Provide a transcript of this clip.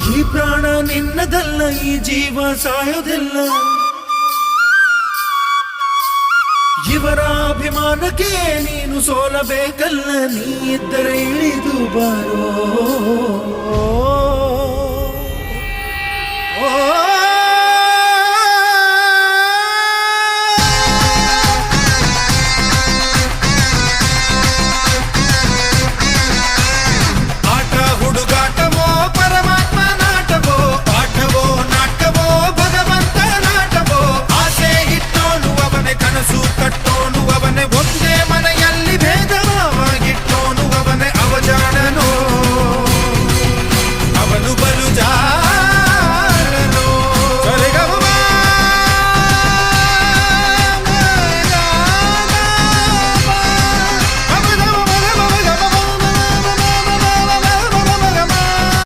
ಈ ಪ್ರಾಣ ನಿನ್ನದಲ್ಲ, ಈ ಜೀವ ಸಾಯೋದಿಲ್ಲ. ಇವರ ಅಭಿಮಾನಕ್ಕೆ ನೀನು ಸೋಲಬೇಕಲ್ಲ, ನೀ ಇದ್ದರೆ ಇಳಿದು ಬಾರೋ.